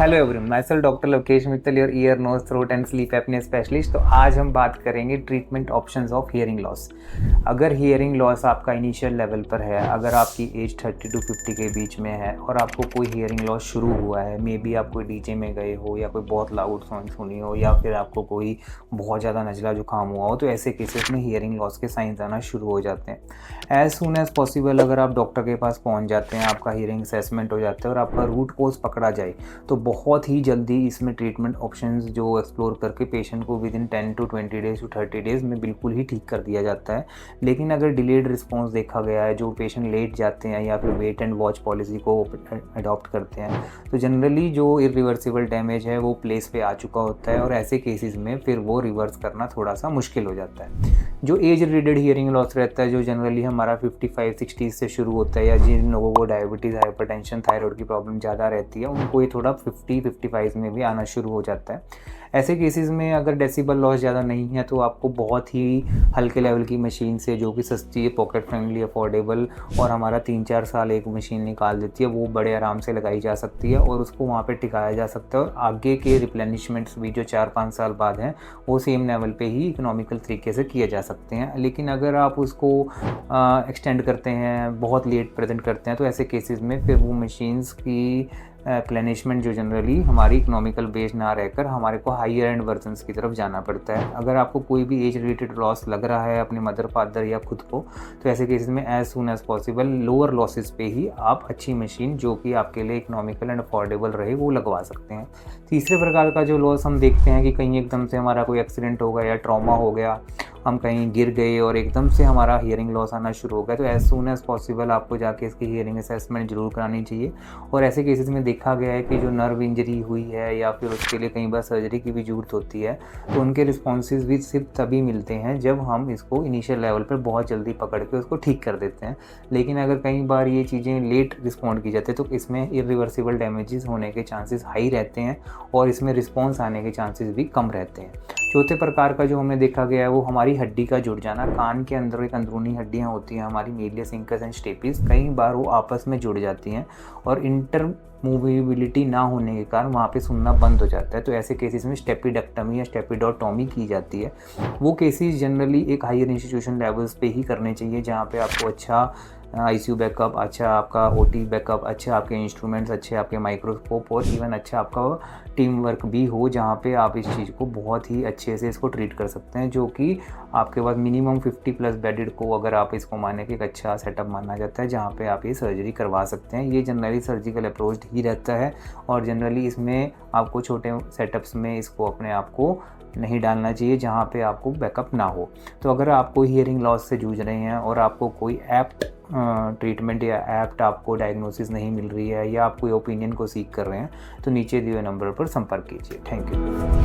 Hello everyone, my self doctor Lokesh Mittal, your ear nose throat and sleep apnoea specialist. तो आज हम बात करेंगे treatment options of hearing loss. अगर हियरिंग लॉस आपका इनिशियल लेवल पर है, अगर आपकी एज 30 टू 50 के बीच में है और आपको कोई हियरिंग लॉस शुरू हुआ है, मे बी आप कोई डीजे में गए हो या कोई बहुत लाउड सॉन्ग सुनी हो या फिर आपको कोई बहुत ज़्यादा नज़ला जुकाम हुआ हो, तो ऐसे केसेस में हियरिंग लॉस के साइंस आना शुरू हो जाते हैं। एज सून एज पॉसिबल अगर आप डॉक्टर के पास पहुँच जाते हैं, आपका हियरिंग असेसमेंट हो जाता है और आपका रूट कोज पकड़ा जाए, तो बहुत ही जल्दी इसमें ट्रीटमेंट ऑप्शंस जो एक्सप्लोर करके पेशेंट को within 10 to 20 days to 30 days में बिल्कुल ही ठीक कर दिया जाता है। लेकिन अगर डिलेड रिस्पॉन्स देखा गया है, जो पेशेंट लेट जाते हैं या फिर वेट एंड वॉच पॉलिसी को अडॉप्ट करते हैं, तो जनरली जो इरिवर्सिबल डैमेज है वो प्लेस पे आ चुका होता है और ऐसे केसेस में फिर वो रिवर्स करना थोड़ा सा मुश्किल हो जाता है। जो एज रिलेटेड हियरिंग लॉस रहता है, जो जनरली हमारा 55-60 से शुरू होता है, या जिन लोगों को डायबिटीज़, हाइपरटेंशन, थायराइड की प्रॉब्लम ज़्यादा रहती है, उनको ये थोड़ा 50-55 में भी आना शुरू हो जाता है। ऐसे केसेस में अगर डेसिबल लॉस ज़्यादा नहीं है तो आपको बहुत ही हल्के लेवल की मशीन से, जो कि सस्ती है, पॉकेट फ्रेंडली, अफोर्डेबल और हमारा 3-4 साल एक मशीन निकाल देती है, वो बड़े आराम से लगाई जा सकती है और उसको वहाँ पे टिकाया जा सकता है। और आगे के रिप्लेनिशमेंट्स भी जो 4-5 साल बाद हैं, वो सेम लेवल पे ही इकोनॉमिकल तरीके से किए जा सकते हैं। लेकिन अगर आप उसको एक्सटेंड करते हैं, बहुत लेट प्रेजेंट करते हैं, तो ऐसे केसेस में फिर वो मशीन्स की प्लेनिशमेंट जो जनरली हमारी इकोनॉमिकल बेस ना रहकर हमारे को हाइयर एंड वर्जन्स की तरफ जाना पड़ता है। अगर आपको कोई भी एज रिलेटेड लॉस लग रहा है अपने मदर, फादर या खुद को, तो ऐसे केसेस में as soon as possible lower losses पे ही आप अच्छी मशीन जो कि आपके लिए इकोनॉमिकल एंड अफोर्डेबल रहे वो लगवा सकते हैं। तीसरे प्रकार का जो लॉस हम देखते हैं कि कहीं एकदम से हमारा कोई एक्सीडेंट हो गया या ट्रॉमा हो गया, हम कहीं गिर गए और एकदम से हमारा हियरिंग लॉस आना शुरू हो गया, तो एज सून एज पॉसिबल आपको जाके इसकी हियरिंग असेसमेंट जरूर करानी चाहिए। और ऐसे केसेस में देखा गया है कि जो नर्व इंजरी हुई है या फिर उसके लिए कई बार सर्जरी की भी जरूरत होती है, तो उनके रिस्पॉन्सेज भी सिर्फ तभी मिलते हैं जब हम इसको इनिशियल लेवल पर बहुत जल्दी पकड़ के उसको ठीक कर देते हैं। लेकिन अगर कई बार ये चीज़ें लेट रिस्पॉन्ड की जाती है, तो इसमें इरिवर्सिबल डैमेजेस होने के चांसेस हाई रहते हैं और इसमें रिस्पॉन्स आने के चांसेस भी कम रहते हैं। चौथे प्रकार का जो हमने देखा गया है वो हमारी हड्डी का जुड़ जाना। कान के अंदर एक अंदरूनी हड्डियां होती हैं हमारी, मीडियस इंकस एंड स्टेपिस, कई बार वो आपस में जुड़ जाती हैं और इंटर मूवेबिलिटी ना होने के कारण वहाँ पे सुनना बंद हो जाता है। तो ऐसे केसेस में स्टेपिडेक्टमी या स्टेपिडोटॉमी की जाती है। वो केसेस जनरली एक हायर इंस्टीट्यूशन लेवल्स पे ही करने चाहिए, जहाँ पे आपको अच्छा ICU बैकअप, अच्छा आपका OT बैकअप, अच्छे आपके इंस्ट्रूमेंट्स, अच्छे आपके माइक्रोस्कोप और इवन अच्छा आपका टीम वर्क भी हो, जहाँ पे आप इस चीज़ को बहुत ही अच्छे से इसको ट्रीट कर सकते हैं, जो कि आपके पास मिनिमम 50+ बेडेड को अगर आप इसको माने कि एक अच्छा सेटअप माना जाता है, जहाँ पे आप ये सर्जरी करवा सकते हैं। ये जनरली सर्जिकल अप्रोच ही रहता है और जनरली इसमें आपको छोटे सेटअप्स में इसको अपने आप को नहीं डालना चाहिए जहाँ पे आपको बैकअप ना हो। तो अगर आप कोई हियरिंग लॉस से जूझ रहे हैं और आपको कोई एप्ट ट्रीटमेंट या एप्ट आपको डायग्नोसिस नहीं मिल रही है या आप कोई ओपिनियन को सीख कर रहे हैं, तो नीचे दिए हुए नंबर पर संपर्क कीजिए। Thank you.